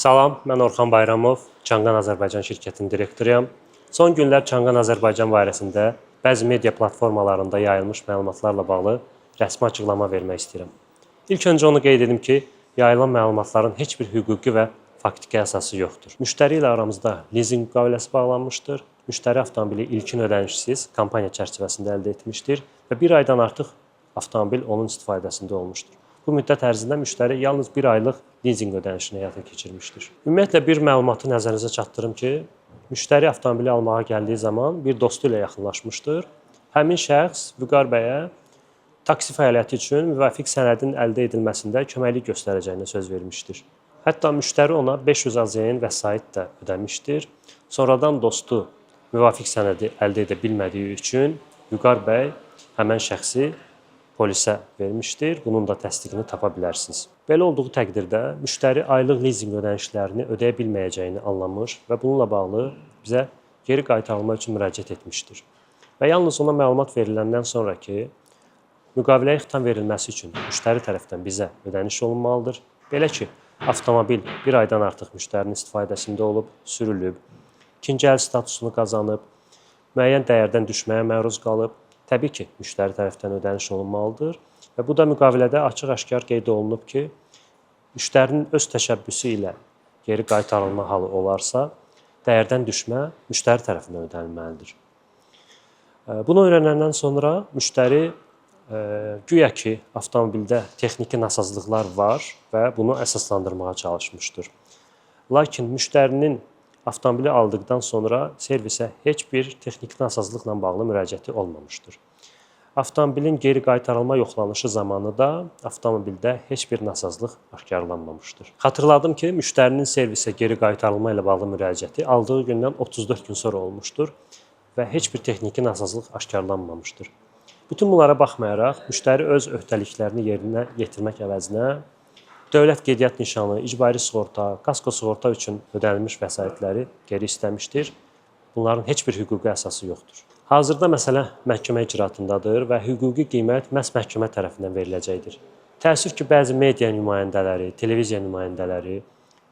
Salam, mən Orxan Bayramov, Çanqan Azərbaycan şirkətinin direktoruyam. Son günlər Çanqan Azərbaycan barəsində bəzi media platformalarında yayılmış məlumatlarla bağlı rəsmi açıqlama vermək istəyirəm. İlk öncə onu qeyd edim ki, yayılan məlumatların heç bir hüquqi və faktiki əsası yoxdur. Müştəri ilə aramızda lizinq müqaviləsi bağlanmışdır. Müştəri avtomobili ilkin ödənişsiz kampaniya çərçivəsində əldə etmişdir və bir aydan artıq avtomobil onun istifadəsində olmuşdur. Bu müddət ərzində müştəri yalnız bir aylıq lizinq ödənişini həyata keçirmişdir. Ümumiyyətlə bir məlumatı nəzərinizə çatdırım ki, müştəri avtomobili almağa gəldiyi zaman bir dostu ilə yaxınlaşmışdır. Həmin şəxs Vüqar bəyə taksi fəaliyyəti üçün müvafiq sənədin əldə edilməsində köməklik göstərəcəyinə söz vermişdir. Hətta müştəri ona 500 AZN vəsait də ödəmişdir. Sonradan dostu müvafiq sənədi əldə edə bilmədiyi üçün Vüqar bəy həmən şəxsi polisə vermişdir. Bunun da təsdiqini tapa bilərsiniz. Belə olduğu təqdirdə müştəri aylıq lizinq ödənişlərini ödəyə bilməyəcəyini anlamış və bununla bağlı bizə geri qaytarılma üçün müraciət etmişdir. Və yalnız ona məlumat veriləndən sonra ki, müqaviləyə xitam verilməsi üçün müştəri tərəfindən bizə ödəniş olunmalıdır. Belə ki, avtomobil bir aydan artıq müştərinin istifadəsində olub, sürülüb, ikinci əl statusunu qazanıb, müəyyən dəyərdən düşməyə məruz qalıb. Təbii ki, müştəri tərəfindən ödəniş olunmalıdır və bu da müqavilədə açıq-aşkar qeyd olunub ki, müştərinin öz təşəbbüsü ilə geri qaytarılma halı olarsa, dəyərdən düşmə müştəri tərəfindən ödənilməlidir. Bunu öyrənəndən sonra müştəri güya ki, avtomobildə texniki nasazlıqlar var və bunu əsaslandırmağa çalışmışdır. Lakin müştərinin avtomobili aldıqdan sonra servisə heç bir texniki nasazlıqla bağlı müraciəti olmamışdır. Avtomobilin geri qaytarılma yoxlanışı zamanı da avtomobildə heç bir nasazlıq aşkarlanmamışdır. Xatırladım ki, müştərinin servisə geri qaytarılma ilə bağlı müraciəti aldığı gündən 34 gün sonra olmuşdur və heç bir texniki nasazlıq aşkarlanmamışdır. Bütün bunlara baxmayaraq, müştəri öz öhdəliklərini yerinə yetirmək əvəzinə dövlət qeydiyyat nişanı, icbari sığorta, kasko sığorta üçün ödənilmiş vəsaitləri geri istəmişdir. Bunların heç bir hüquqi əsası yoxdur. Hazırda məsələ məhkəmə icraatındadır və hüquqi qiymət məhz məhkəmə tərəfindən veriləcəkdir. Təəssüf ki, bəzi media nümayəndələri, televiziya nümayəndələri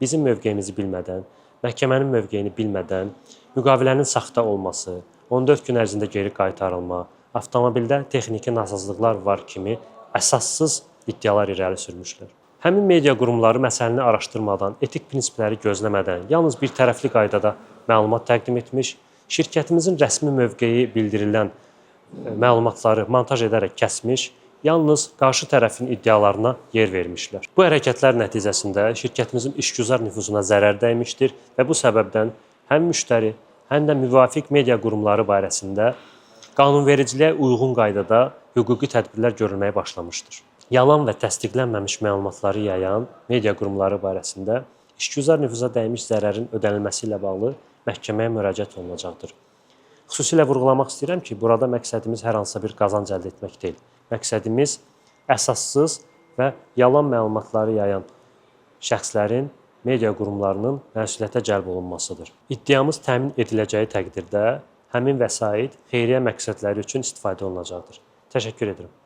bizim mövqeyimizi bilmədən, məhkəmənin mövqeyini bilmədən, müqavilənin saxta olması, 14 gün ərzində geri qaytarılma, avtomobildə texniki nasazlıqlar var kimi əsassız iddialar irəli sürmüşlər. Həmin media qurumları məsələni araşdırmadan, etik prinsipləri gözləmədən, yalnız bir tərəfli qaydada məlumat təqdim etmiş, şirkətimizin rəsmi mövqeyi bildirilən məlumatları montaj edərək kəsmiş, yalnız qarşı tərəfin iddialarına yer vermişlər. Bu hərəkətlər nəticəsində şirkətimizin işgüzar nüfuzuna zərər dəymişdir və bu səbəbdən həm müştəri, həm də müvafiq media qurumları barəsində qanunvericiliyə uyğun qaydada hüquqi tədbirlər görülməyə başlamışdır. Yalan və təsdiqlənməmiş məlumatları yayan media qurumları barəsində işgüzar nüfuza dəymiş zərərin ödənilməsi ilə bağlı məhkəməyə müraciət olunacaqdır. Xüsusilə vurğulamaq istəyirəm ki, burada məqsədimiz hər hansısa bir qazanc əldə etmək deyil. Məqsədimiz əsassız və yalan məlumatları yayan şəxslərin, media qurumlarının məsuliyyətə cəlb olunmasıdır. İddiamız təmin ediləcəyi təqdirdə həmin vəsait xeyriyyə məqsədləri üçün istifadə olunacaqdır. Təşəkkür edirəm.